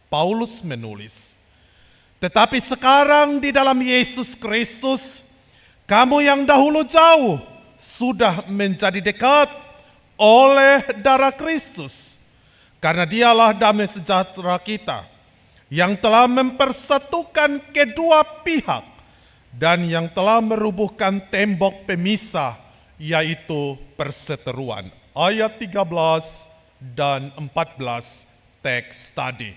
Paulus menulis, tetapi sekarang di dalam Yesus Kristus, kamu yang dahulu jauh sudah menjadi dekat oleh darah Kristus. Karena dialah damai sejahtera kita, yang telah mempersatukan kedua pihak dan yang telah merubuhkan tembok pemisah, yaitu perseteruan. Ayat 13 dan 14 teks tadi.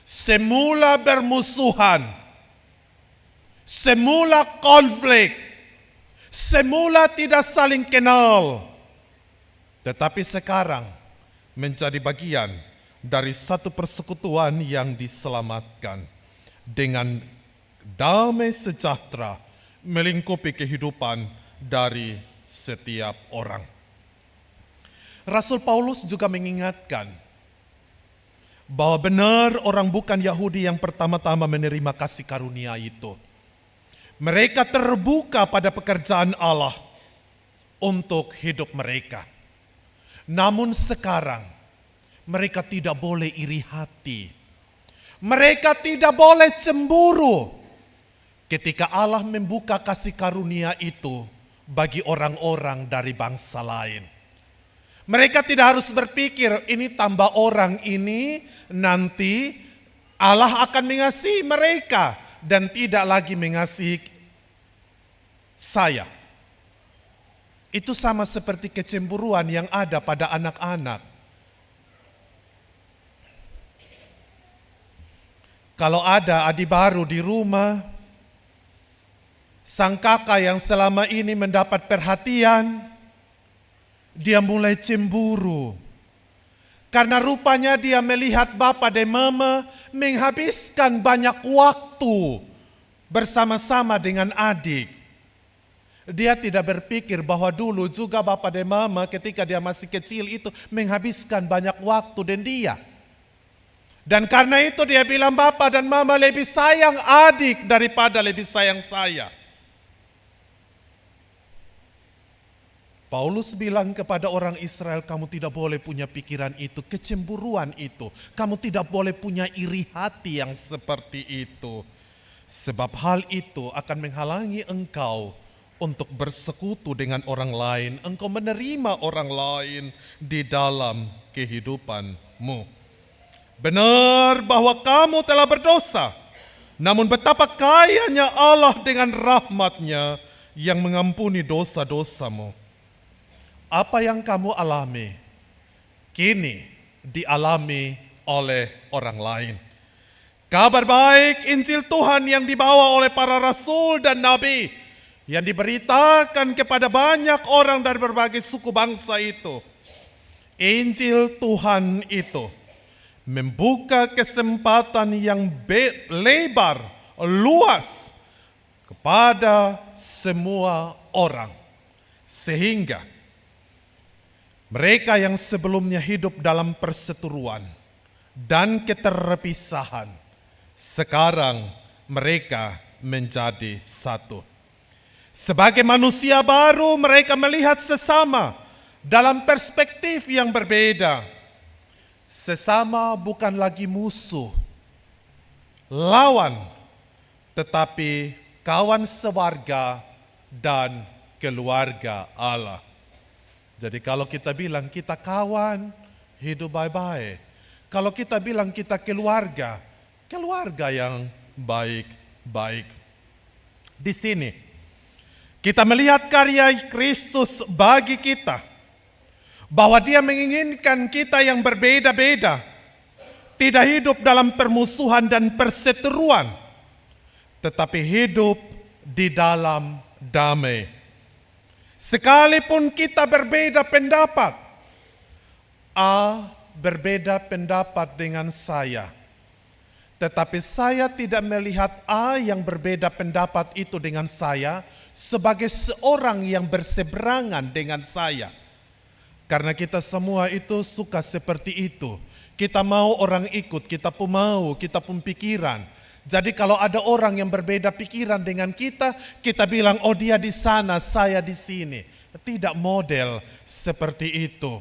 Semula bermusuhan, semula konflik, semula tidak saling kenal, tetapi sekarang menjadi bagian dari satu persekutuan yang diselamatkan dengan damai sejahtera melingkupi kehidupan dari setiap orang. Rasul Paulus juga mengingatkan bahwa benar orang bukan Yahudi yang pertama-tama menerima kasih karunia itu. Mereka terbuka pada pekerjaan Allah untuk hidup mereka. Namun sekarang mereka tidak boleh iri hati. Mereka tidak boleh cemburu ketika Allah membuka kasih karunia itu bagi orang-orang dari bangsa lain. Mereka tidak harus berpikir ini tambah orang ini nanti Allah akan mengasihi mereka dan tidak lagi mengasihi saya. Itu sama seperti kecemburuan yang ada pada anak-anak. Kalau ada adik baru di rumah, sang kakak yang selama ini mendapat perhatian, dia mulai cemburu. Karena rupanya dia melihat bapak dan mama menghabiskan banyak waktu bersama-sama dengan adik. Dia tidak berpikir bahwa dulu juga bapak dan mama ketika dia masih kecil itu menghabiskan banyak waktu dengan dia. Dan karena itu dia bilang bapak dan mama lebih sayang adik daripada lebih sayang saya. Paulus bilang kepada orang Israel, kamu tidak boleh punya pikiran itu, kecemburuan itu. Kamu tidak boleh punya iri hati yang seperti itu. Sebab hal itu akan menghalangi engkau untuk bersekutu dengan orang lain. Engkau menerima orang lain di dalam kehidupanmu. Benar bahwa kamu telah berdosa, namun betapa kayanya Allah dengan rahmat-Nya yang mengampuni dosa-dosamu. Apa yang kamu alami, kini dialami oleh orang lain. Kabar baik Injil Tuhan yang dibawa oleh para rasul dan nabi, yang diberitakan kepada banyak orang dari berbagai suku bangsa itu. Injil Tuhan itu membuka kesempatan yang lebar, luas kepada semua orang. Sehingga mereka yang sebelumnya hidup dalam perseteruan dan keterpisahan, sekarang mereka menjadi satu. Sebagai manusia baru, mereka melihat sesama dalam perspektif yang berbeda. Sesama bukan lagi musuh, lawan, tetapi kawan sewarga dan keluarga Allah. Jadi kalau kita bilang kita kawan, hidup baik-baik. Kalau kita bilang kita keluarga, keluarga yang baik-baik. Di sini kita melihat karya Kristus bagi kita, bahwa Dia menginginkan kita yang berbeda-beda tidak hidup dalam permusuhan dan perseteruan, tetapi hidup di dalam damai. Sekalipun kita berbeda pendapat, A berbeda pendapat dengan saya, tetapi saya tidak melihat A yang berbeda pendapat itu dengan saya sebagai seorang yang berseberangan dengan saya. Karena kita semua itu suka seperti itu. Kita mau orang ikut, kita pun mau, kita pun pikiran. Jadi kalau ada orang yang berbeda pikiran dengan kita bilang, oh dia di sana, saya di sini. Tidak model seperti itu.